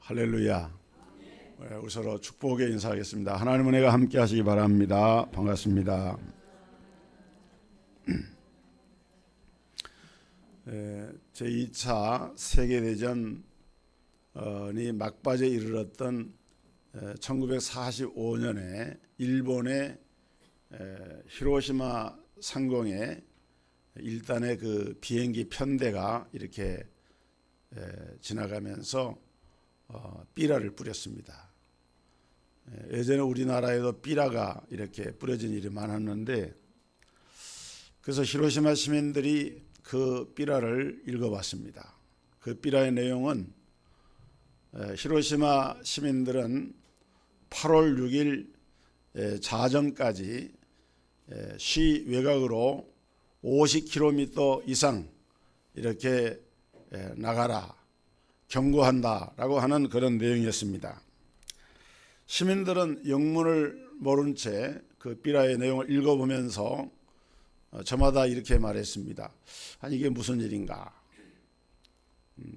할렐루야. 우선 축복의 인사하겠습니다. 하나님 은혜가 함께 하시기 바랍니다. 반갑습니다. 제2차 세계대전이 막바지에 이르렀던 1945년에 일본의 히로시마 상공에 일단의 그 비행기 편대가 이렇게 지나가면서 삐라를 뿌렸습니다. 예전에 우리나라에도 삐라가 이렇게 뿌려진 일이 많았는데, 그래서 히로시마 시민들이 그 삐라를 읽어봤습니다. 그 삐라의 내용은 히로시마 시민들은 8월 6일 자정까지 시 외곽으로 50km 이상 이렇게 나가라, 경고한다라고 하는 그런 내용이었습니다. 시민들은 영문을 모른 채 그 삐라의 내용을 읽어보면서 저마다 이렇게 말했습니다. 아니, 이게 무슨 일인가?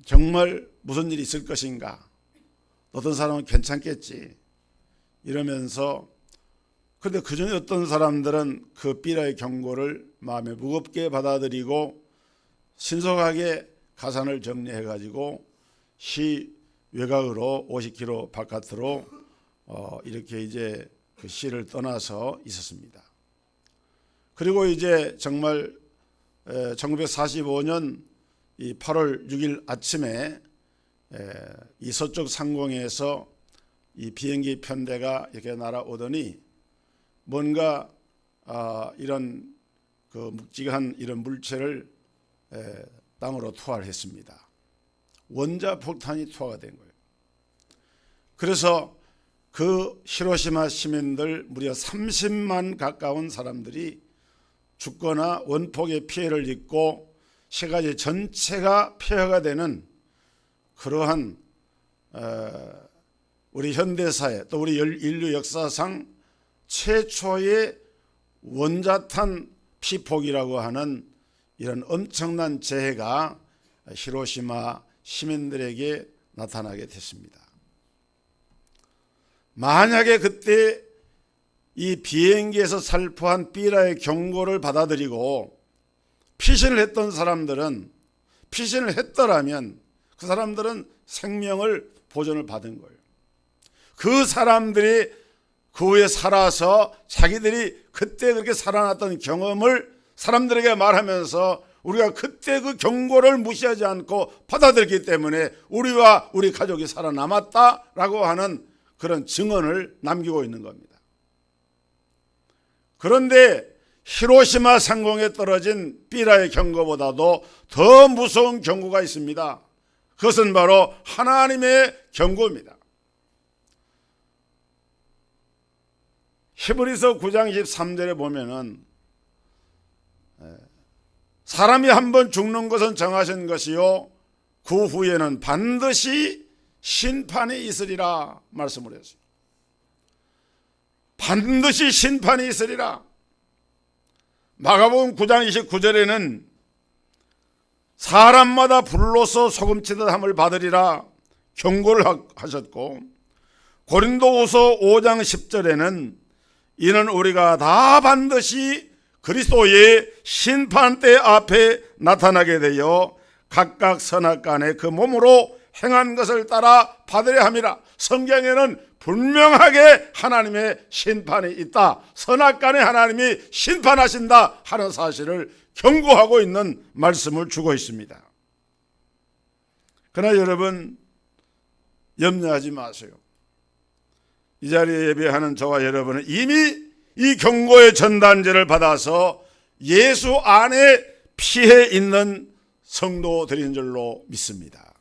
정말 무슨 일이 있을 것인가? 어떤 사람은 괜찮겠지 이러면서, 그런데 그중에 어떤 사람들은 그 삐라의 경고를 마음에 무겁게 받아들이고 신속하게 가산을 정리해가지고 시 외곽으로 50km 바깥으로 이렇게 이제 그 시를 떠나서 있었습니다. 그리고 이제 정말 1945년 이 8월 6일 아침에 이 서쪽 상공에서 이 비행기 편대가 이렇게 날아오더니 뭔가 이런 그 묵직한 이런 물체를 땅으로 투하를 했습니다. 원자폭탄이 투하가 된 거예요. 그래서 그 히로시마 시민들 무려 30만 가까운 사람들이 죽거나 원폭의 피해를 입고 세계 전체가 폐허가 되는 그러한 우리 현대사회 또 우리 인류 역사상 최초의 원자탄 피폭이라고 하는 이런 엄청난 재해가 히로시마 시민들에게 나타나게 됐습니다. 만약에 그때 이 비행기에서 살포한 삐라의 경고를 받아들이고 피신을 했던 사람들은, 피신을 했더라면 그 사람들은 생명을 보존을 받은 거예요. 그 사람들이 그 후에 살아서 자기들이 그때 그렇게 살아났던 경험을 사람들에게 말하면서 우리가 그때 그 경고를 무시하지 않고 받아들였기 때문에 우리와 우리 가족이 살아남았다라고 하는 그런 증언을 남기고 있는 겁니다. 그런데 히로시마 상공에 떨어진 삐라의 경고보다도 더 무서운 경고가 있습니다. 그것은 바로 하나님의 경고입니다. 히브리서 9장 23절에 보면은 사람이 한번 죽는 것은 정하신 것이요 그 후에는 반드시 심판이 있으리라 말씀을 했어요. 반드시 심판이 있으리라. 마가복음 9장 29절에는 사람마다 불로서 소금치듯 함을 받으리라 경고를 하셨고, 고린도후서 5장 10절에는 이는 우리가 다 반드시 그리스도의 심판대 앞에 나타나게 되어 각각 선악간에 그 몸으로 행한 것을 따라 받으려 함이라. 성경에는 분명하게 하나님의 심판이 있다, 선악간에 하나님이 심판하신다 하는 사실을 경고하고 있는 말씀을 주고 있습니다. 그러나 여러분, 염려하지 마세요. 이 자리에 예배하는 저와 여러분은 이미 이 경고의 전단지를 받아서 예수 안에 피해 있는 성도들인 줄로 믿습니다.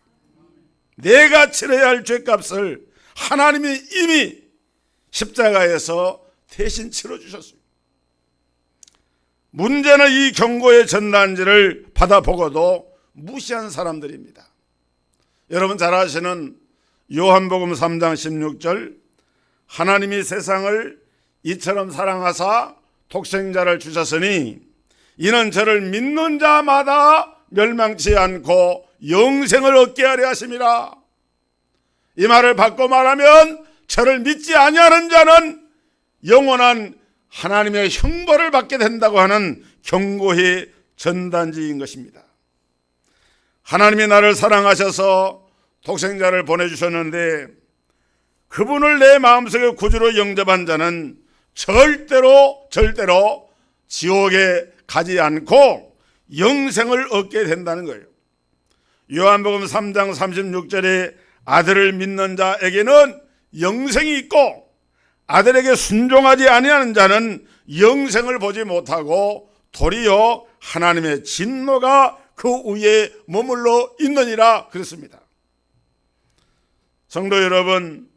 내가 치러야 할 죄값을 하나님이 이미 십자가에서 대신 치러주셨어요. 문제는 이 경고의 전단지를 받아보고도 무시한 사람들입니다. 여러분 잘 아시는 요한복음 3장 16절, 하나님이 세상을 이처럼 사랑하사 독생자를 주셨으니 이는 저를 믿는 자마다 멸망치 않고 영생을 얻게 하려 하심이라. 이 말을 바꿔 말하면 저를 믿지 아니하는 자는 영원한 하나님의 형벌을 받게 된다고 하는 경고의 전단지인 것입니다. 하나님이 나를 사랑하셔서 독생자를 보내주셨는데 그분을 내 마음속에 구주로 영접한 자는 절대로 지옥에 가지 않고 영생을 얻게 된다는 거예요. 요한복음 3장 36절에 아들을 믿는 자에게는 영생이 있고 아들에게 순종하지 아니하는 자는 영생을 보지 못하고 도리어 하나님의 진노가 그 위에 머물러 있느니라 그랬습니다. 성도 여러분,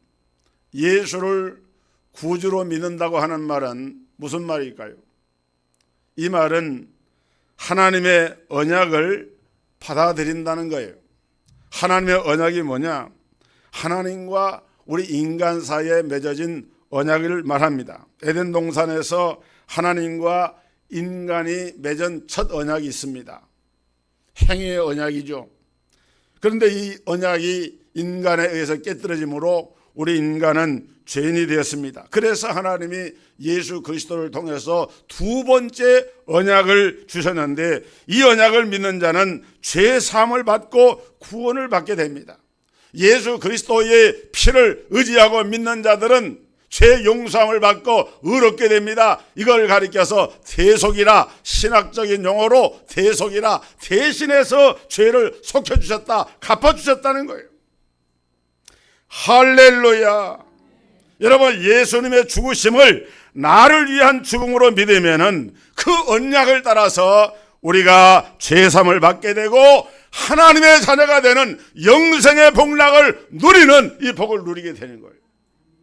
예수를 구주로 믿는다고 하는 말은 무슨 말일까요? 이 말은 하나님의 언약을 받아들인다는 거예요. 하나님의 언약이 뭐냐? 하나님과 우리 인간 사이에 맺어진 언약을 말합니다. 에덴 동산에서 하나님과 인간이 맺은 첫 언약이 있습니다. 행위의 언약이죠. 그런데 이 언약이 인간에 의해서 깨뜨려짐으로 우리 인간은 죄인이 되었습니다. 그래서 하나님이 예수 그리스도를 통해서 두 번째 언약을 주셨는데 이 언약을 믿는 자는 죄 사함을 받고 구원을 받게 됩니다. 예수 그리스도의 피를 의지하고 믿는 자들은 죄 용서함을 받고 의롭게 됩니다. 이걸 가리켜서 대속이라, 신학적인 용어로 대속이라, 대신해서 죄를 속혀주셨다, 갚아주셨다는 거예요. 할렐루야. 여러분, 예수님의 죽으심을 나를 위한 죽음으로 믿으면은 그 언약을 따라서 우리가 죄사함을 받게 되고 하나님의 자녀가 되는 영생의 복락을 누리는 이 복을 누리게 되는 거예요.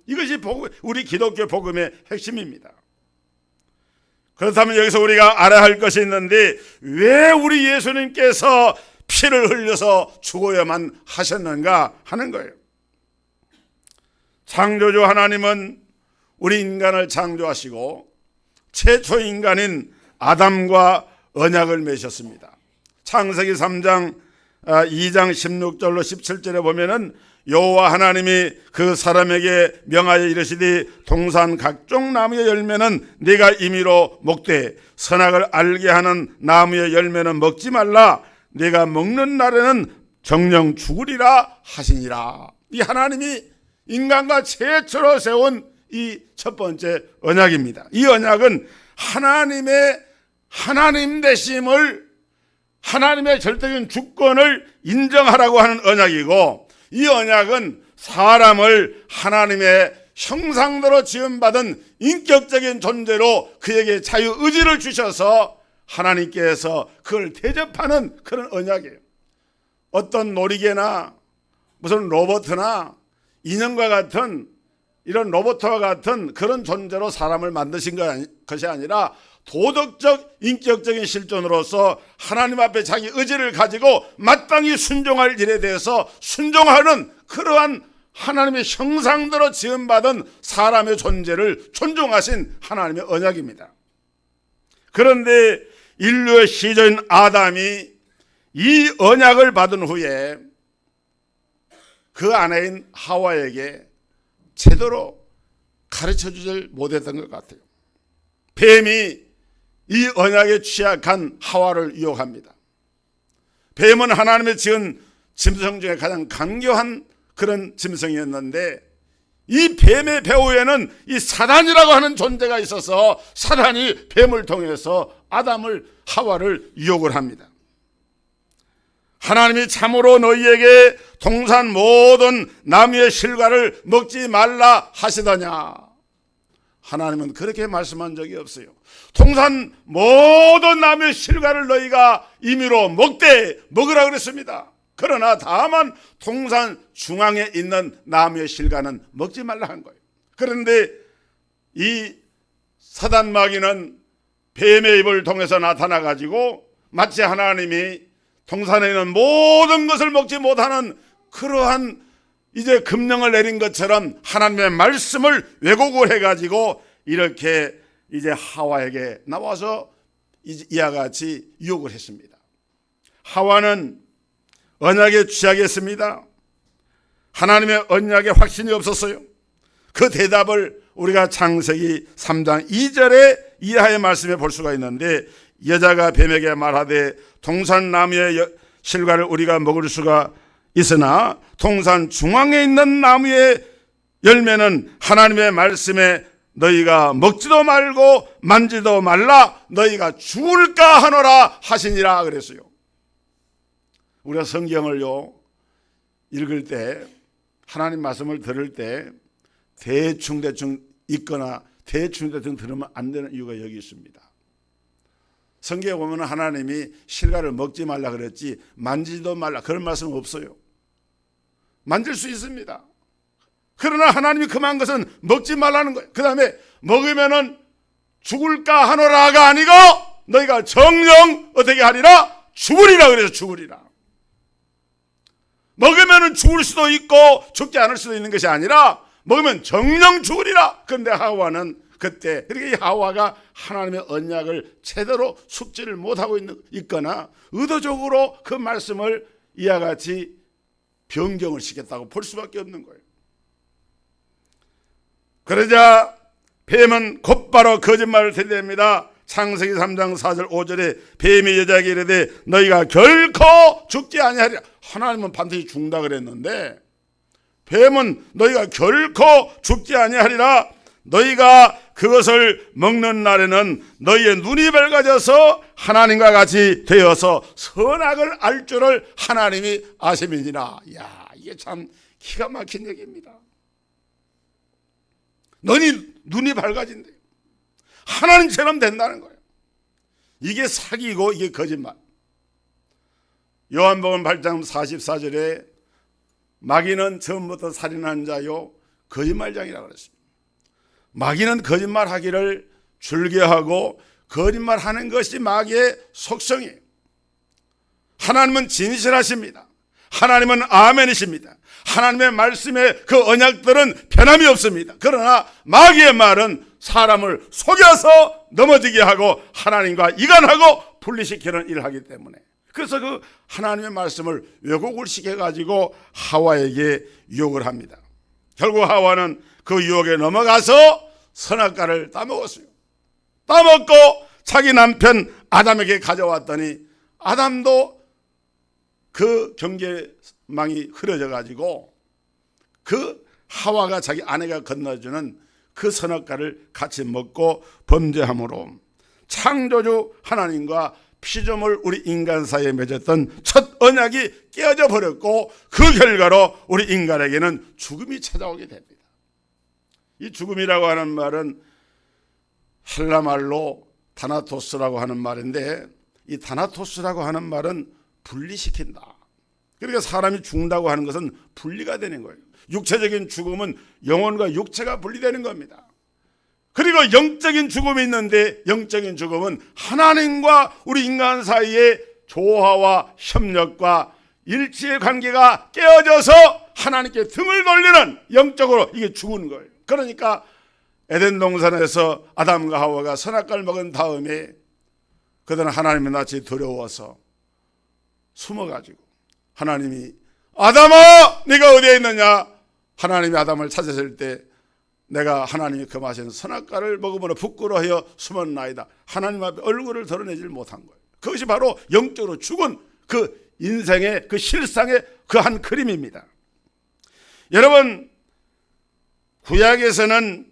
이것이 우리 기독교 복음의 핵심입니다. 그렇다면 여기서 우리가 알아야 할 것이 있는데 왜 우리 예수님께서 피를 흘려서 죽어야만 하셨는가 하는 거예요. 창조주 하나님은 우리 인간을 창조하시고 최초 인간인 아담과 언약을 맺으셨습니다. 창세기 3장 2장 16절로 17절에 보면은 여호와 하나님이 그 사람에게 명하여 이르시되 동산 각종 나무의 열매는 네가 임의로 먹되 선악을 알게 하는 나무의 열매는 먹지 말라. 네가 먹는 날에는 정령 죽으리라 하시니라. 이 하나님이 인간과 최초로 세운 이 첫 번째 언약입니다. 이 언약은 하나님의 하나님 되심을, 하나님의 절대적인 주권을 인정하라고 하는 언약이고, 이 언약은 사람을 하나님의 형상대로 지음받은 인격적인 존재로 그에게 자유의지를 주셔서 하나님께서 그걸 대접하는 그런 언약이에요. 어떤 놀이개나 무슨 로봇이나 인형과 같은 이런 로봇과 같은 그런 존재로 사람을 만드신 것이 아니라 도덕적 인격적인 실존으로서 하나님 앞에 자기 의지를 가지고 마땅히 순종할 일에 대해서 순종하는 그러한 하나님의 형상대로 지음받은 사람의 존재를 존중하신 하나님의 언약입니다. 그런데 인류의 시조인 아담이 이 언약을 받은 후에 그 아내인 하와에게 제대로 가르쳐주질 못했던 것 같아요. 뱀이 이 언약에 취약한 하와를 유혹합니다. 뱀은 하나님의 지은 짐승 중에 가장 강교한 그런 짐승이었는데 이 뱀의 배후에는 이 사단이라고 하는 존재가 있어서 사단이 뱀을 통해서 아담을, 하와를 유혹을 합니다. 하나님이 참으로 너희에게 동산 모든 나무의 실과를 먹지 말라 하시더냐. 하나님은 그렇게 말씀한 적이 없어요. 동산 모든 나무의 실과를 너희가 임의로 먹으라 그랬습니다. 그러나 다만 동산 중앙에 있는 나무의 실과는 먹지 말라 한 거예요. 그런데 이 사단 마귀는 뱀의 입을 통해서 나타나 가지고 마치 하나님이 동산에 있는 모든 것을 먹지 못하는 그러한 이제 금령을 내린 것처럼 하나님의 말씀을 왜곡을 해가지고 이렇게 이제 하와에게 나와서 이와 같이 유혹을 했습니다. 하와는 언약에 취하겠습니다. 하나님의 언약에 확신이 없었어요. 그 대답을 우리가 창세기 3장 2절에 이하의 말씀에 볼 수가 있는데, 여자가 뱀에게 말하되 동산나무의 실과를 우리가 먹을 수가 있으나 동산 중앙에 있는 나무의 열매는 하나님의 말씀에 너희가 먹지도 말고 만지도 말라, 너희가 죽을까 하노라 하시니라 그랬어요. 우리가 성경을요 읽을 때, 하나님 말씀을 들을 때 대충 읽거나 대충 들으면 안 되는 이유가 여기 있습니다. 성경에 보면 하나님이 실과를 먹지 말라 그랬지 만지지도 말라 그런 말씀은 없어요. 만질 수 있습니다. 그러나 하나님이 금한 것은 먹지 말라는 거예요. 그 다음에 먹으면은 죽을까 하노라가 아니고 너희가 정령 어떻게 하리라? 죽으리라 그래서 죽으리라. 먹으면은 죽을 수도 있고 죽지 않을 수도 있는 것이 아니라 먹으면 정령 죽으리라. 그런데 하와는 그때, 그러니까 이 하와가 하나님의 언약을 제대로 숙지를 못하고 있거나 의도적으로 그 말씀을 이와 같이 변경을 시켰다고 볼 수밖에 없는 거예요. 그러자 뱀은 곧바로 거짓말을 대답합니다. 창세기 3장 4절 5절에 뱀이 여자에게 이르되 너희가 결코 죽지 아니하리라. 하나님은 반드시 죽는다 그랬는데 뱀은 너희가 결코 죽지 아니하리라. 너희가 그것을 먹는 날에는 너희의 눈이 밝아져서 하나님과 같이 되어서 선악을 알 줄을 하나님이 아심이니라. 야, 이게 참 기가 막힌 얘기입니다. 너희 눈이 밝아진대. 하나님처럼 된다는 거예요. 이게 사기고 이게 거짓말. 요한복음 8장 44절에 마귀는 처음부터 살인한 자요 거짓말장이라고 그랬습니다. 마귀는 거짓말하기를 즐겨하고 거짓말하는 것이 마귀의 속성이에요. 하나님은 진실하십니다. 하나님은 아멘이십니다. 하나님의 말씀에 그 언약들은 변함이 없습니다. 그러나 마귀의 말은 사람을 속여서 넘어지게 하고 하나님과 이간하고 분리시키는 일을 하기 때문에, 그래서 그 하나님의 말씀을 왜곡을 시켜가지고 하와에게 유혹을 합니다. 결국 하와는 그 유혹에 넘어가서 선악과를 따먹었어요. 따먹고 자기 남편 아담에게 가져왔더니 아담도 그 경계망이 흐려져 가지고 그 하와가 자기 아내가 건너주는 그 선악과를 같이 먹고 범죄함으로 창조주 하나님과 피조물 우리 인간 사이에 맺었던 첫 언약이 깨어져 버렸고, 그 결과로 우리 인간에게는 죽음이 찾아오게 됩니다. 이 죽음이라고 하는 말은 헬라말로 다나토스라고 하는 말인데, 이 다나토스라고 하는 말은 분리시킨다. 그러니까 사람이 죽는다고 하는 것은 분리가 되는 거예요. 육체적인 죽음은 영혼과 육체가 분리되는 겁니다. 그리고 영적인 죽음이 있는데, 영적인 죽음은 하나님과 우리 인간 사이의 조화와 협력과 일치의 관계가 깨어져서 하나님께 등을 돌리는, 영적으로 이게 죽은 거예요. 그러니까 에덴 동산에서 아담과 하와가 선악과를 먹은 다음에 그들은 하나님의 낯이 두려워서 숨어가지고 하나님이 아담아 네가 어디에 있느냐, 하나님이 아담을 찾으실 때 내가 하나님이 금하신 선악과를 먹음으로 부끄러워하여 숨었나이다. 하나님 앞에 얼굴을 드러내지 못한 거예요. 그것이 바로 영적으로 죽은 그 인생의 그 실상의 그 한 그림입니다. 여러분, 구약에서는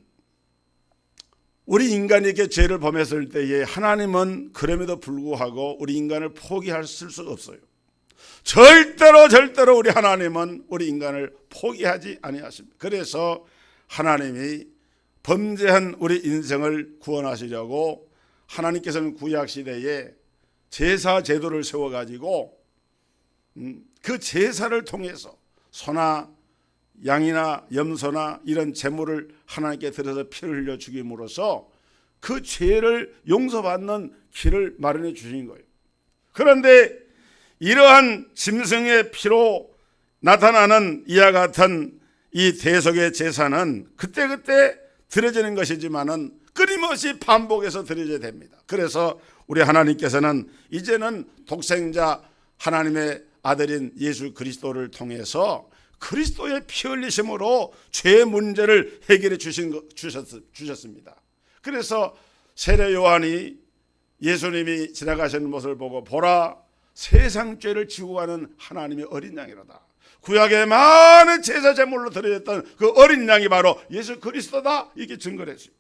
우리 인간이 이렇게 죄를 범했을 때에 하나님은 그럼에도 불구하고 우리 인간을 포기하실 수 없어요. 절대로 우리 하나님은 우리 인간을 포기하지 아니하십니다. 그래서 하나님이 범죄한 우리 인생을 구원하시려고 하나님께서는 구약시대에 제사 제도를 세워가지고 그 제사를 통해서 소나 양이나 염소나 이런 제물을 하나님께 드려서 피를 흘려 죽임으로써 그 죄를 용서받는 길을 마련해 주신 거예요. 그런데 이러한 짐승의 피로 나타나는 이와 같은 이 대속의 제사는 그때그때 드려지는 것이지만은 끊임없이 반복해서 드려져야 됩니다. 그래서 우리 하나님께서는 이제는 독생자 하나님의 아들인 예수 그리스도를 통해서 그리스도의 피 흘리심으로 죄의 문제를 해결해 주셨습니다. 그래서 세례 요한이 예수님이 지나가시는 모습을 보고 보라, 세상 죄를 지고 가는 하나님의 어린 양이로다. 구약의 많은 제사 제물로 드려졌던 그 어린 양이 바로 예수 그리스도다, 이게 증거를 했어요.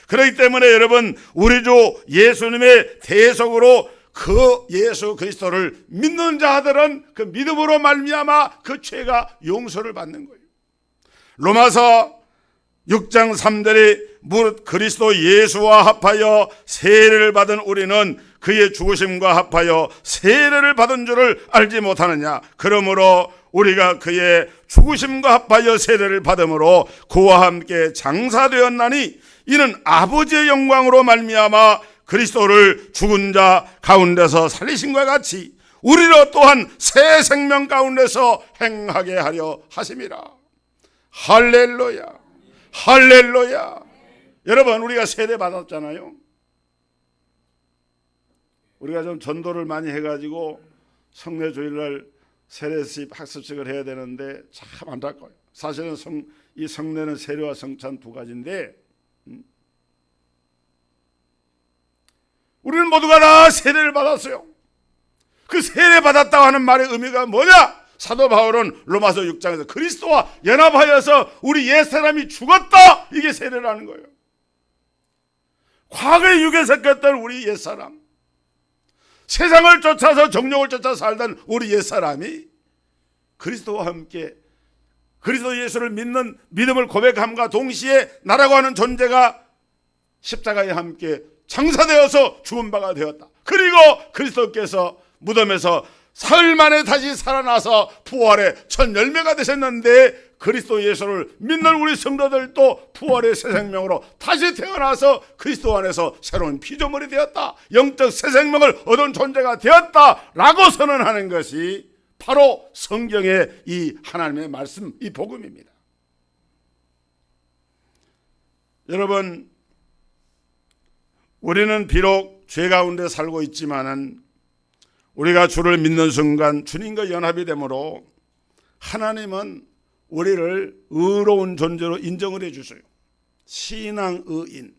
그렇기 때문에 여러분, 우리 주 예수님의 대속으로 그 예수 그리스도를 믿는 자들은 그 믿음으로 말미암아 그 죄가 용서를 받는 거예요. 로마서 6장 3절에 무릇 그리스도 예수와 합하여 세례를 받은 우리는 그의 죽으심과 합하여 세례를 받은 줄을 알지 못하느냐. 그러므로 우리가 그의 죽으심과 합하여 세례를 받음으로 그와 함께 장사되었나니 이는 아버지의 영광으로 말미암아 그리스도를 죽은 자 가운데서 살리심과 같이 우리로 또한 새 생명 가운데서 행하게 하려 하심이라. 할렐루야, 할렐루야. 여러분, 우리가 세례 받았잖아요. 우리가 좀 전도를 많이 해가지고 성례 주일날 세례식 학습식을 해야 되는데 참 안타까워요. 사실은 이 성례는 세례와 성찬 두 가지인데, 우리는 모두가 다 세례를 받았어요. 그 세례 받았다고 하는 말의 의미가 뭐냐? 사도 바울은 로마서 6장에서 그리스도와 연합하여서 우리 옛사람이 죽었다, 이게 세례라는 거예요. 과거에 육에 섞였던 우리 옛사람, 세상을 쫓아서 정욕을 쫓아 살던 우리 옛사람이 그리스도와 함께 그리스도 예수를 믿는 믿음을 고백함과 동시에 나라고 하는 존재가 십자가에 함께 장사되어서 죽은 바가 되었다. 그리고 그리스도께서 무덤에서 사흘 만에 다시 살아나서 부활의 첫 열매가 되셨는데, 그리스도 예수를 믿는 우리 성도들도 부활의 새 생명으로 다시 태어나서 그리스도 안에서 새로운 피조물이 되었다, 영적 새 생명을 얻은 존재가 되었다라고 선언하는 것이 바로 성경의 이 하나님의 말씀, 이 복음입니다. 여러분, 우리는 비록 죄 가운데 살고 있지만은 우리가 주를 믿는 순간 주님과 연합이 되므로 하나님은 우리를 의로운 존재로 인정을 해 주세요. 신앙 의인.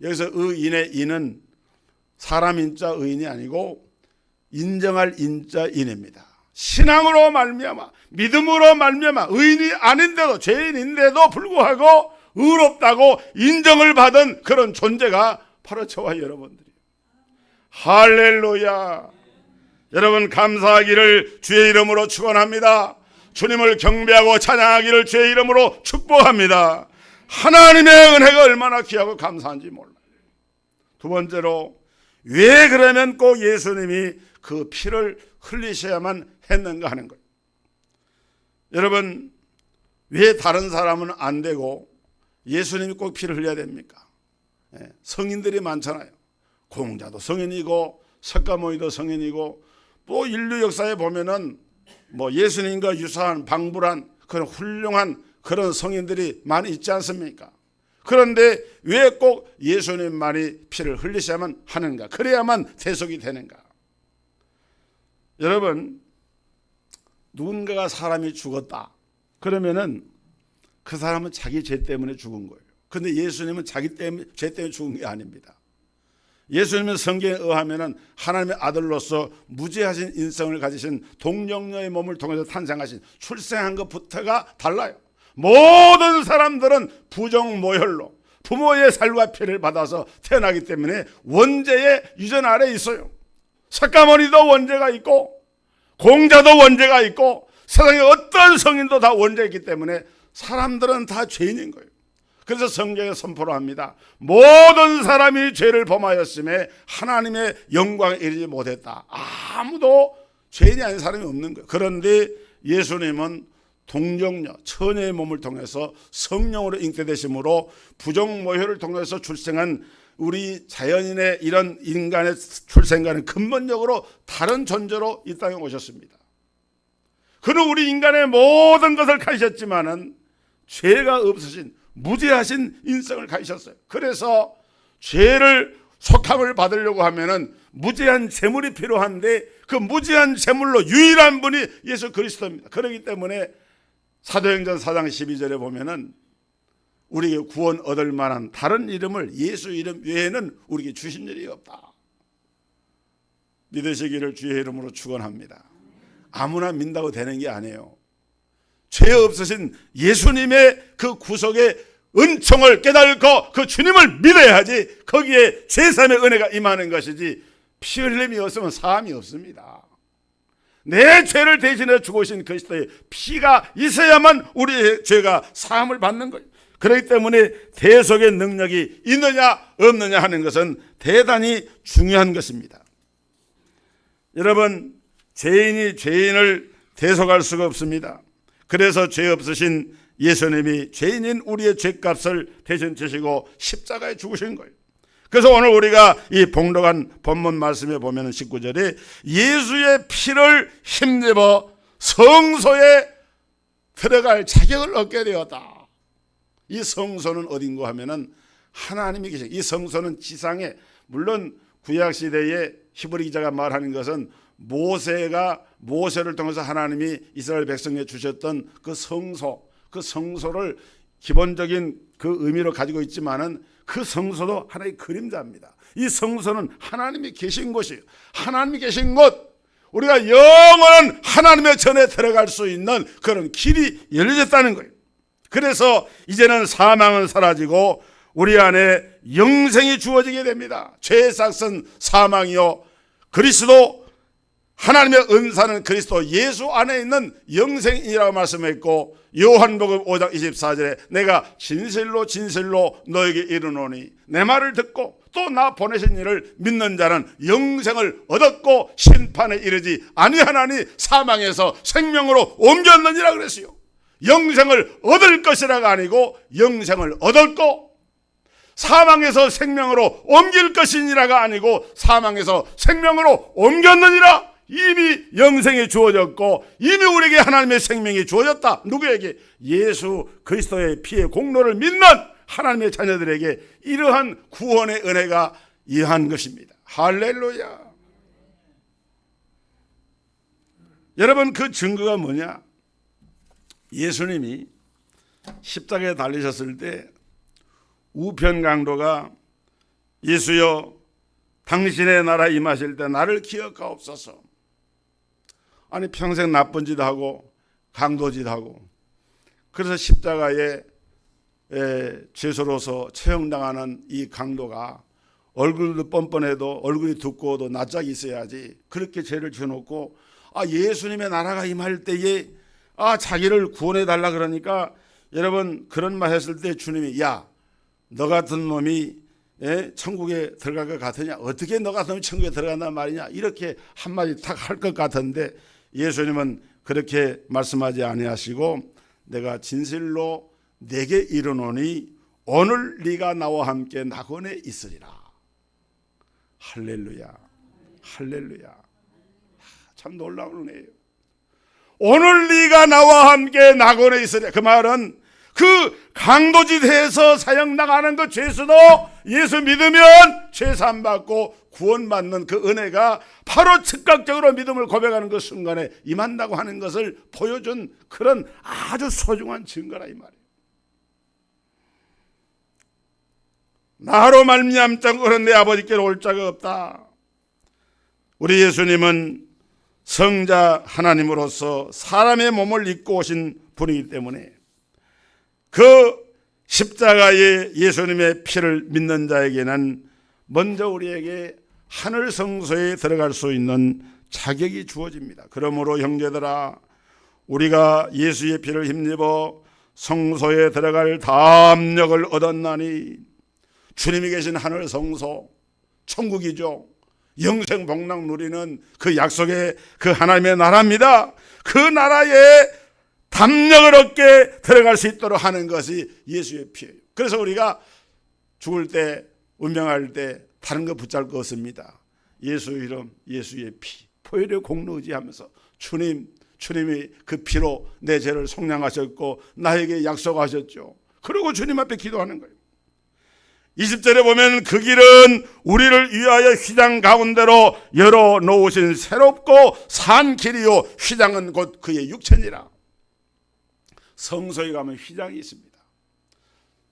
여기서 의인의 인은 사람 인자 의인이 아니고 인정할 인자인입니다. 신앙으로 말미암아, 믿음으로 말미암아 의인이 아닌데도, 죄인인데도 불구하고 의롭다고 인정을 받은 그런 존재가 바로 저와 여러분들이에요. 할렐루야. 여러분, 감사하기를 주의 이름으로 축원합니다. 주님을 경배하고 찬양하기를 주의 이름으로 축복합니다. 하나님의 은혜가 얼마나 귀하고 감사한지 몰라요. 두 번째로, 왜 그러면 꼭 예수님이 그 피를 흘리셔야만 했는가 하는 거예요. 여러분, 왜 다른 사람은 안 되고 예수님이 꼭 피를 흘려야 됩니까? 성인들이 많잖아요. 공자도 성인이고 석가모니도 성인이고, 또 인류 역사에 보면은 예수님과 유사한 방불한 그런 훌륭한 그런 성인들이 많이 있지 않습니까? 그런데 왜 꼭 예수님만이 피를 흘리셔야만 하는가? 그래야만 대속이 되는가? 여러분, 누군가가 사람이 죽었다 그러면은 그 사람은 자기 죄 때문에 죽은 거예요. 그런데 예수님은 자기 죄 때문에 죽은 게 아닙니다. 예수님은 성경에 의하면 하나님의 아들로서 무죄하신 인성을 가지신 동정녀의 몸을 통해서 탄생하신, 출생한 것부터가 달라요. 모든 사람들은 부정모혈로 부모의 살과 피를 받아서 태어나기 때문에 원죄의 유전 아래에 있어요. 석가모니도 원죄가 있고 공자도 원죄가 있고 세상의 어떤 성인도 다 원죄가 있기 때문에 사람들은 다 죄인인 거예요. 그래서 성경에 선포를 합니다. 모든 사람이 죄를 범하였음에 하나님의 영광에 이르지 못했다. 아무도 죄인이 아닌 사람이 없는 거예요. 그런데 예수님은 동정녀, 처녀의 몸을 통해서 성령으로 잉태되심으로 부정모혈을 통해서 출생한 우리 자연인의 이런 인간의 출생과는 근본적으로 다른 존재로 이 땅에 오셨습니다. 그는 우리 인간의 모든 것을 가지셨지만은 죄가 없으신 무죄하신 인성을 가지셨어요. 그래서 죄를 속함을 받으려고 하면은 무죄한 제물이 필요한데 그 무죄한 제물로 유일한 분이 예수 그리스도입니다. 그렇기 때문에 사도행전 4장 12절에 보면은 우리에게 구원 얻을 만한 다른 이름을 예수 이름 외에는 우리에게 주신 일이 없다. 믿으시기를 주의 이름으로 축원합니다. 아무나 믿는다고 되는 게 아니에요. 죄 없으신 예수님의 그 구속의 은총을 깨달고 그 주님을 믿어야지 거기에 제3의 은혜가 임하는 것이지 피 흘림이 없으면 사함이 없습니다. 내 죄를 대신해 죽으신 그리스도의 피가 있어야만 우리의 죄가 사함을 받는 거예요. 그렇기 때문에 대속의 능력이 있느냐 없느냐 하는 것은 대단히 중요한 것입니다. 여러분, 죄인이 죄인을 대속할 수가 없습니다. 그래서 죄 없으신 예수님이 죄인인 우리의 죄값을 대신 지시고 십자가에 죽으신 거예요. 그래서 오늘 우리가 이 봉독한 본문 말씀에 보면 19절에 예수의 피를 힘입어 성소에 들어갈 자격을 얻게 되었다. 이 성소는 어딘가 하면은 하나님이 계신, 이 성소는 지상에, 물론 구약시대에 히브리 기자가 말하는 것은 모세를 통해서 하나님이 이스라엘 백성에 주셨던 그 성소, 그 성소를 기본적인 그 의미로 가지고 있지만은 그 성소도 하나의 그림자입니다. 이 성소는 하나님이 계신 곳이에요. 하나님이 계신 곳, 우리가 영원한 하나님의 전에 들어갈 수 있는 그런 길이 열려졌다는 거예요. 그래서 이제는 사망은 사라지고 우리 안에 영생이 주어지게 됩니다. 죄의 삭은 사망이요 그리스도 하나님의 은사는 그리스도 예수 안에 있는 영생이라고 말씀했고, 요한복음 5장 24절에 내가 진실로 진실로 너에게 이르노니 내 말을 듣고 또 나 보내신 이를 믿는 자는 영생을 얻었고 심판에 이르지 아니하나니 사망에서 생명으로 옮겼느니라 그랬어요. 영생을 얻을 것이라가 아니고 영생을 얻었고, 사망에서 생명으로 옮길 것이니라가 아니고 사망에서 생명으로 옮겼느니라. 이미 영생이 주어졌고 이미 우리에게 하나님의 생명이 주어졌다. 누구에게? 예수 그리스도의 피의 공로를 믿는 하나님의 자녀들에게 이러한 구원의 은혜가 이한 것입니다. 할렐루야. 여러분, 그 증거가 뭐냐? 예수님이 십자가에 달리셨을 때 우편 강도가 예수여 당신의 나라 임하실 때 나를 기억하옵소서. 아니, 평생 나쁜 짓 하고 강도짓 하고 그래서 십자가에 죄수로서 처형당하는 이 강도가 얼굴도 뻔뻔해도 얼굴이 두꺼워도 낯짝이 있어야지 그렇게 죄를 지어놓고 예수님의 나라가 임할 때에 자기를 구원해 달라 그러니까, 여러분, 그런 말 했을 때 주님이 야, 너 같은 놈이 천국에 들어갈 것 같으냐? 어떻게 너 같은 놈이 천국에 들어간단 말이냐? 이렇게 한마디 탁 할 것 같은데 예수님은 그렇게 말씀하지 아니하시고 내가 진실로 내게 이르노니 오늘 네가 나와 함께 낙원에 있으리라. 할렐루야, 할렐루야. 참 놀라운 은혜예요. 오늘 네가 나와 함께 낙원에 있으리라. 그 말은 그 강도짓해서 사형당하는 그 죄수도 예수 믿으면 죄사함 받고 구원받는 그 은혜가 바로 즉각적으로 믿음을 고백하는 그 순간에 임한다고 하는 것을 보여준 그런 아주 소중한 증거라 이 말이에요. 나로 말미암자고는 내 아버지께로 올 자가 없다. 우리 예수님은 성자 하나님으로서 사람의 몸을 입고 오신 분이기 때문에 그 십자가의 예수님의 피를 믿는 자에게는 먼저 우리에게 하늘 성소에 들어갈 수 있는 자격이 주어집니다. 그러므로 형제들아, 우리가 예수의 피를 힘입어 성소에 들어갈 담력을 얻었나니, 주님이 계신 하늘 성소, 천국이죠. 영생 복락 누리는 그 약속의 그 하나님의 나라입니다. 그 나라에 담력을 얻게 들어갈 수 있도록 하는 것이 예수의 피예요. 그래서 우리가 죽을 때, 운명할 때 다른 거 붙잡을 거 없습니다. 예수 이름, 예수의 피, 보혈의 공로 의지하면서 주님이 그 피로 내 죄를 속량하셨고 나에게 약속하셨죠. 그리고 주님 앞에 기도하는 거예요. 20절에 보면 그 길은 우리를 위하여 휘장 가운데로 열어놓으신 새롭고 산 길이요 휘장은 곧 그의 육체니라. 성소에 가면 휘장이 있습니다.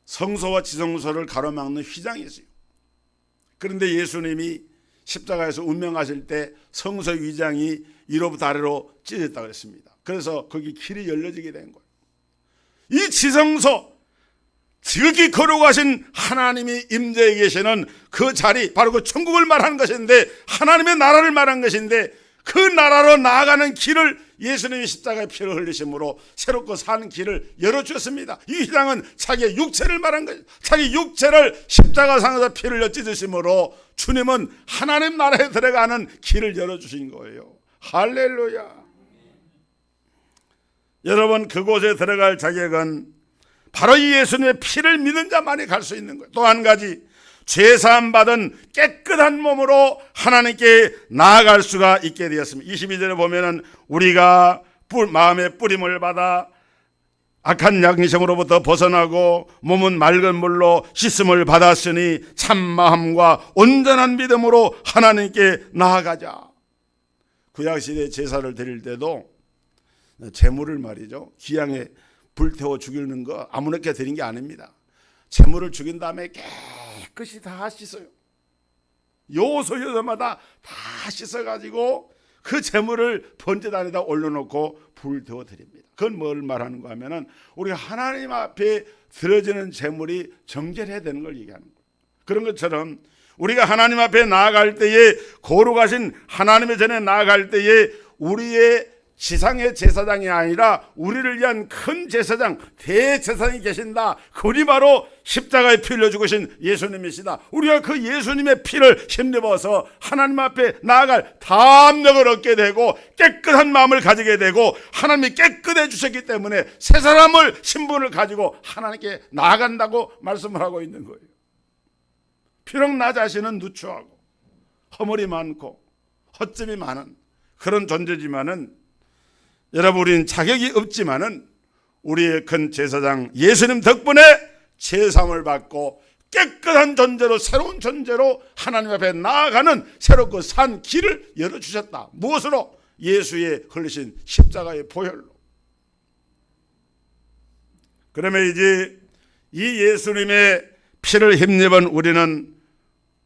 성소와 지성소를 가로막는 휘장이 있어요. 그런데 예수님이 십자가에서 운명하실 때 성소 휘장이 위로부터 아래로 찢어졌다고 했습니다. 그래서 거기 길이 열려지게 된 거예요. 이 지성소, 지극히 거룩하신 하나님이 임재해 계시는 그 자리, 바로 그 천국을 말하는 것인데, 하나님의 나라를 말하는 것인데, 그 나라로 나아가는 길을 예수님이 십자가의 피를 흘리심으로 새롭고 산 길을 열어주셨습니다. 이 휘장은 자기의 육체를 말한 거예요. 자기 육체를 십자가상에서 피를 찢으심으로 주님은 하나님 나라에 들어가는 길을 열어주신 거예요. 할렐루야. 여러분, 그곳에 들어갈 자격은 바로 이 예수님의 피를 믿는 자만이 갈 수 있는 거예요. 또 한 가지, 죄사함 받은 깨끗한 몸으로 하나님께 나아갈 수가 있게 되었습니다. 22절에 보면은 우리가 마음의 뿌림을 받아 악한 양심으로부터 벗어나고 몸은 맑은 물로 씻음을 받았으니 참 마음과 온전한 믿음으로 하나님께 나아가자. 구약시대 제사를 드릴 때도 제물을 말이죠, 기양에 불태워 죽이는 거 아무렇게 드린 게 아닙니다. 제물을 죽인 다음에 깨끗이 다 씻어요. 요소마다 다 씻어가지고 그 제물을 번제단에다 올려놓고 불태워 드립니다. 그건 뭘 말하는가 하면은 우리가 하나님 앞에 드려지는 제물이 정결해야 되는 걸 얘기하는 거예요. 그런 것처럼 우리가 하나님 앞에 나아갈 때에, 거룩하신 하나님의 전에 나아갈 때에 우리의 지상의 제사장이 아니라 우리를 위한 큰 제사장, 대제사장이 계신다. 그분이 바로 십자가에 피 흘려 죽으신 예수님이시다. 우리가 그 예수님의 피를 힘입어서 하나님 앞에 나아갈 담력을 얻게 되고 깨끗한 마음을 가지게 되고, 하나님이 깨끗해 주셨기 때문에 새 사람을, 신분을 가지고 하나님께 나아간다고 말씀을 하고 있는 거예요. 비록 나 자신은 누추하고 허물이 많고 허점이 많은 그런 존재지만은, 여러분, 우리는 자격이 없지만은 우리의 큰 제사장 예수님 덕분에 제사함을 받고 깨끗한 존재로, 새로운 존재로 하나님 앞에 나아가는 새롭고 산 길을 열어주셨다. 무엇으로? 예수의 흘리신 십자가의 보혈로. 그러면 이제 이 예수님의 피를 힘입은 우리는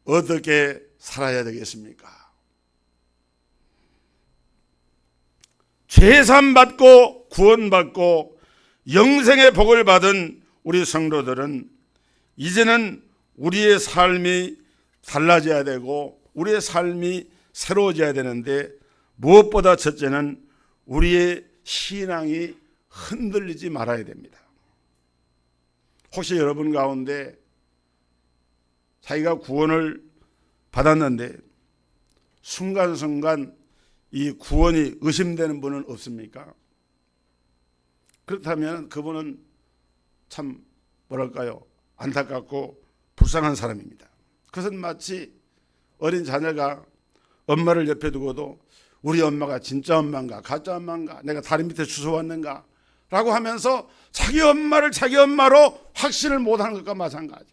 어떻게 살아야 되겠습니까? 죄사함 받고 구원받고 영생의 복을 받은 우리 성도들은 이제는 우리의 삶이 달라져야 되고 우리의 삶이 새로워져야 되는데, 무엇보다 첫째는 우리의 신앙이 흔들리지 말아야 됩니다. 혹시 여러분 가운데 자기가 구원을 받았는데 순간순간 이 구원이 의심되는 분은 없습니까? 그렇다면 그분은 참 뭐랄까요, 안타깝고 불쌍한 사람입니다. 그것은 마치 어린 자녀가 엄마를 옆에 두고도 우리 엄마가 진짜 엄마인가 가짜 엄마인가, 내가 다리 밑에 주워왔는가 라고 하면서 자기 엄마를 자기 엄마로 확신을 못하는 것과 마찬가지.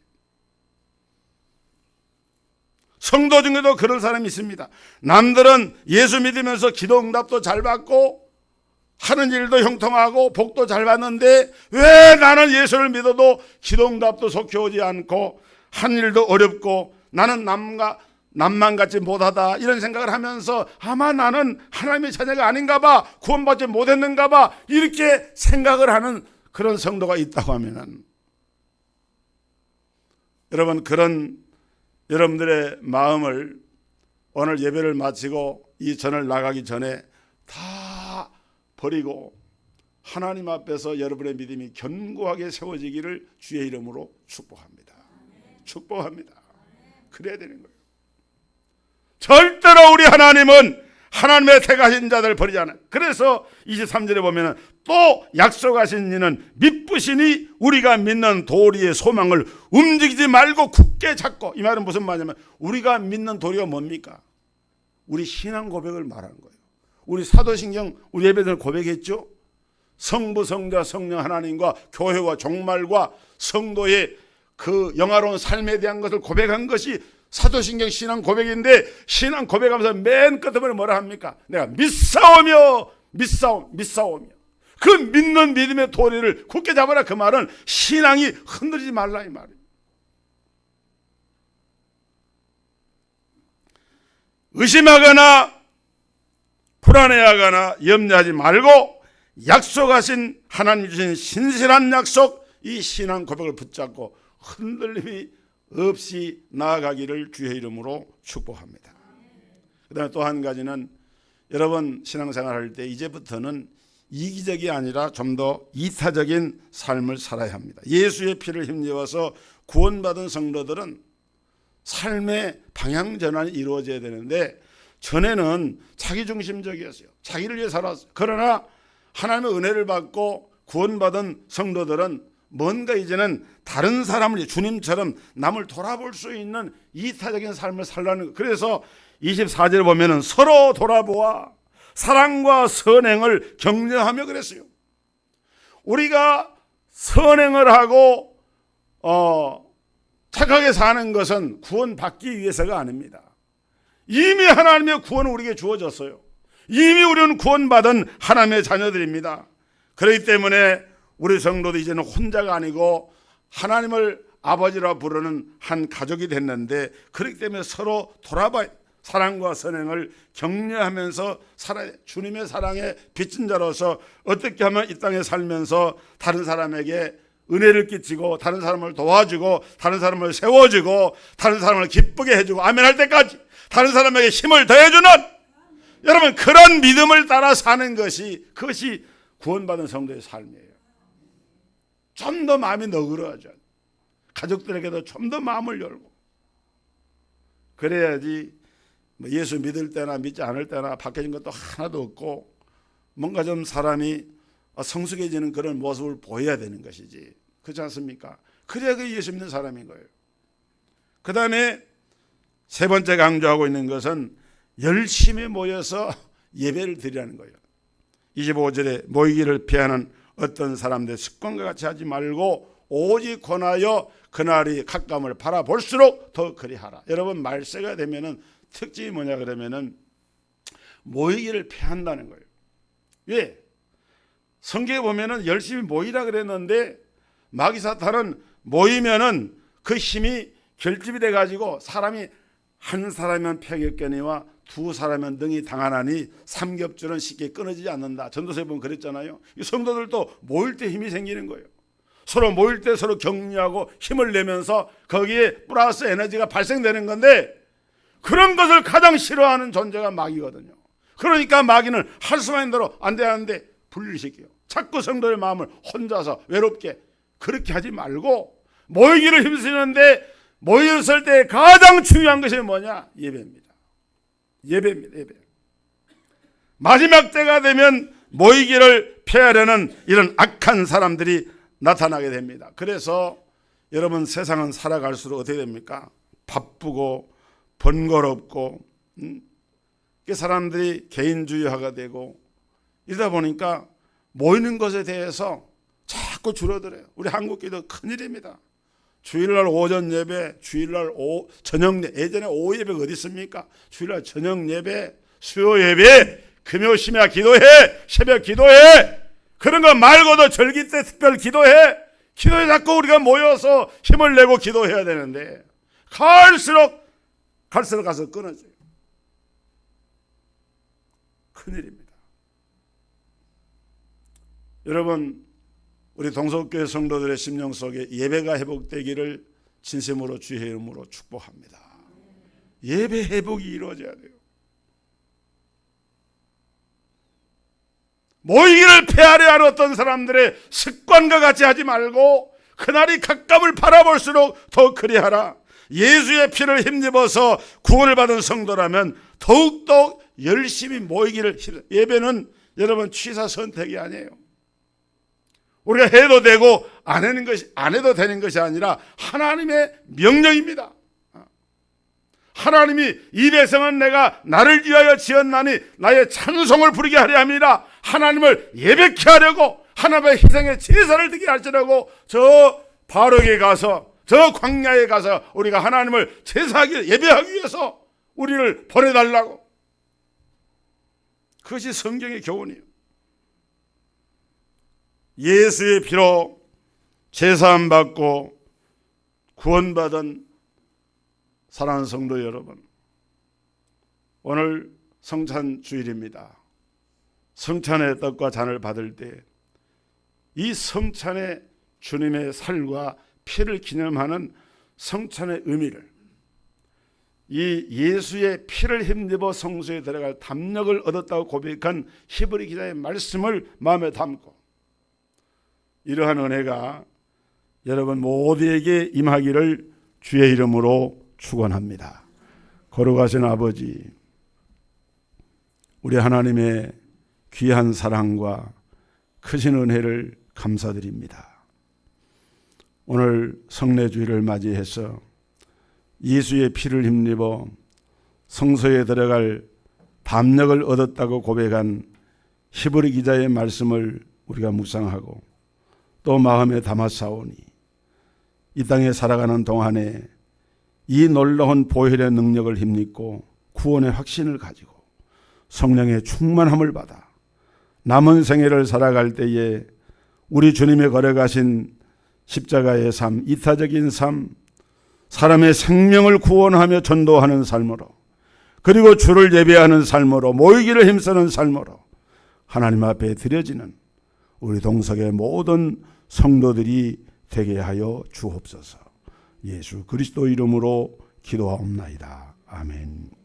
성도 중에도 그런 사람이 있습니다. 남들은 예수 믿으면서 기도 응답도 잘 받고 하는 일도 형통하고 복도 잘 받는데 왜 나는 예수를 믿어도 기도 응답도 속히 오지 않고 한 일도 어렵고 나는 남만 같지 못하다, 이런 생각을 하면서 아마 나는 하나님의 자녀가 아닌가 봐, 구원받지 못했는가 봐, 이렇게 생각을 하는 그런 성도가 있다고 하면은, 여러분, 그런 여러분들의 마음을 오늘 예배를 마치고 이 전을 나가기 전에 다 버리고 하나님 앞에서 여러분의 믿음이 견고하게 세워지기를 주의 이름으로 축복합니다. 축복합니다. 그래야 되는 거예요. 절대로 우리 하나님은 하나님의 택하신 자들을 버리지 않아요. 그래서 23절에 보면 또 약속하신 이는 믿으시니 우리가 믿는 도리의 소망을 움직이지 말고 굳게 잡고. 이 말은 무슨 말이냐면 우리가 믿는 도리가 뭡니까? 우리 신앙 고백을 말하는 거예요. 우리 사도신경 우리 예배들 고백했죠. 성부 성자 성령 하나님과 교회와 종말과 성도의 그 영화로운 삶에 대한 것을 고백한 것이 사도신경 신앙 고백인데, 신앙 고백하면서 맨 끝에 뭐라 합니까? 내가 믿사오며. 그 믿는 믿음의 도리를 굳게 잡아라. 그 말은 신앙이 흔들리지 말라 이 말이에요. 의심하거나 불안해하거나 염려하지 말고 약속하신 하나님 주신 신실한 약속, 이 신앙 고백을 붙잡고 흔들림이 없이 나아가기를 주의 이름으로 축복합니다. 그 다음에 또 한 가지는, 여러분 신앙생활 할 때 이제부터는 이기적이 아니라 좀 더 이타적인 삶을 살아야 합니다. 예수의 피를 힘입어서 구원받은 성도들은 삶의 방향 전환이 이루어져야 되는데, 전에는 자기중심적이었어요. 자기를 위해 살았어요. 그러나 하나님의 은혜를 받고 구원받은 성도들은 뭔가 이제는 다른 사람을, 주님처럼 남을 돌아볼 수 있는 이타적인 삶을 살라는 거예요. 그래서 24절에 보면은 서로 돌아보아 사랑과 선행을 격려하며 그랬어요. 우리가 선행을 하고 착하게 사는 것은 구원받기 위해서가 아닙니다. 이미 하나님의 구원은 우리에게 주어졌어요. 이미 우리는 구원받은 하나님의 자녀들입니다. 그렇기 때문에 우리 성도도 이제는 혼자가 아니고 하나님을 아버지라 부르는 한 가족이 됐는데, 그렇기 때문에 서로 돌아봐 사랑과 선행을 격려하면서 살아야, 주님의 사랑에 빚진 자로서 어떻게 하면 이 땅에 살면서 다른 사람에게 은혜를 끼치고 다른 사람을 도와주고 다른 사람을 세워주고 다른 사람을 기쁘게 해주고 아멘할 때까지 다른 사람에게 힘을 더해주는, 여러분 그런 믿음을 따라 사는 것이, 그것이 구원받은 성도의 삶이에요. 좀 더 마음이 너그러워져, 가족들에게도 좀 더 마음을 열고, 그래야지 예수 믿을 때나 믿지 않을 때나 바뀌어진 것도 하나도 없고 뭔가 좀 사람이 성숙해지는 그런 모습을 보여야 되는 것이지, 그렇지 않습니까? 그래야 그 예수 믿는 사람인 거예요. 그 다음에 세 번째 강조하고 있는 것은 열심히 모여서 예배를 드리라는 거예요. 25절에 모이기를 피하는 어떤 사람들 습관과 같이 하지 말고 오직 권하여 그날이 가까움을 바라볼수록 더 그리하라. 여러분 말세가 되면은 특징이 뭐냐 그러면은 모이기를 피한다는 거예요. 왜? 성경에 보면은 열심히 모이라 그랬는데 마귀 사탄은 모이면은 그 힘이 결집이 돼 가지고 사람이 한 사람이면 평역견이와 두 사람이면 능히 당하나니 삼겹줄은 쉽게 끊어지지 않는다. 전도서에 보면 그랬잖아요. 이 성도들도 모일 때 힘이 생기는 거예요. 서로 모일 때 서로 격려하고 힘을 내면서 거기에 플러스 에너지가 발생되는 건데, 그런 것을 가장 싫어하는 존재가 마귀거든요. 그러니까 마귀는 할 수만 있는 대로 안 돼, 안 돼 분리시켜요. 자꾸 성도의 마음을 혼자서 외롭게, 그렇게 하지 말고 모이기를 힘쓰는데, 모였을 때 가장 중요한 것이 뭐냐? 예배입니다. 예배입니다. 예배. 마지막 때가 되면 모이기를 피하려는 이런 악한 사람들이 나타나게 됩니다. 그래서 여러분 세상은 살아갈수록 어떻게 됩니까? 바쁘고 번거롭고 사람들이 개인주의화가 되고 이러다 보니까 모이는 것에 대해서 자꾸 줄어들어요. 우리 한국교회도 큰일입니다. 주일날 오전 예배, 주일날 저녁 예배, 예전에 오후 예배가 어디 있습니까? 주일날 저녁 예배, 수요 예배, 금요 심야 기도해, 새벽 기도해. 그런 거 말고도 절기 때 특별 기도해. 기도에 자꾸 우리가 모여서 힘을 내고 기도해야 되는데 갈수록 가서 끊어져요. 큰일입니다. 여러분, 우리 동서교회 성도들의 심령 속에 예배가 회복되기를 진심으로 주의 이름으로 축복합니다. 예배 회복이 이루어져야 돼요. 모이기를 피하려 하는 어떤 사람들의 습관과 같이 하지 말고 그날이 가까움을 바라볼수록 더 그리하라. 예수의 피를 힘입어서 구원을 받은 성도라면 더욱더 열심히 모이기를, 예배는 여러분 취사 선택이 아니에요. 우리가 해도 되고 안 해도 되는 것이 아니라 하나님의 명령입니다. 하나님이 이 백성은 내가 나를 위하여 지었나니 나의 찬송을 부르게 하려 함이라. 하나님을 예배케 하려고, 하나님의 희생의 제사를 드리게 하시려고 저 바로에 가서, 저 광야에 가서 우리가 하나님을 제사하기, 예배하기 위해서 우리를 보내달라고. 그것이 성경의 교훈이에요. 예수의 피로 제사함 받고 구원받은 사랑하는 성도 여러분, 오늘 성찬 주일입니다. 성찬의 떡과 잔을 받을 때 이 성찬의 주님의 살과 피를 기념하는 성찬의 의미를, 이 예수의 피를 힘입어 성소에 들어갈 담력을 얻었다고 고백한 히브리 기자의 말씀을 마음에 담고 이러한 은혜가 여러분 모두에게 임하기를 주의 이름으로 축원합니다. 거룩하신 아버지, 우리 하나님의 귀한 사랑과 크신 은혜를 감사드립니다. 오늘 성례주일을 맞이해서 예수의 피를 힘입어 성소에 들어갈 담력을 얻었다고 고백한 히브리 기자의 말씀을 우리가 묵상하고 또 마음에 담아싸오니 이 땅에 살아가는 동안에 이 놀라운 보혈의 능력을 힘입고 구원의 확신을 가지고 성령의 충만함을 받아 남은 생애를 살아갈 때에 우리 주님의 걸어가신 십자가의 삶, 이타적인 삶, 사람의 생명을 구원하며 전도하는 삶으로, 그리고 주를 예배하는 삶으로, 모이기를 힘쓰는 삶으로 하나님 앞에 드려지는 우리 동석의 모든 성도들이 되게 하여 주옵소서. 예수 그리스도 이름으로 기도하옵나이다. 아멘.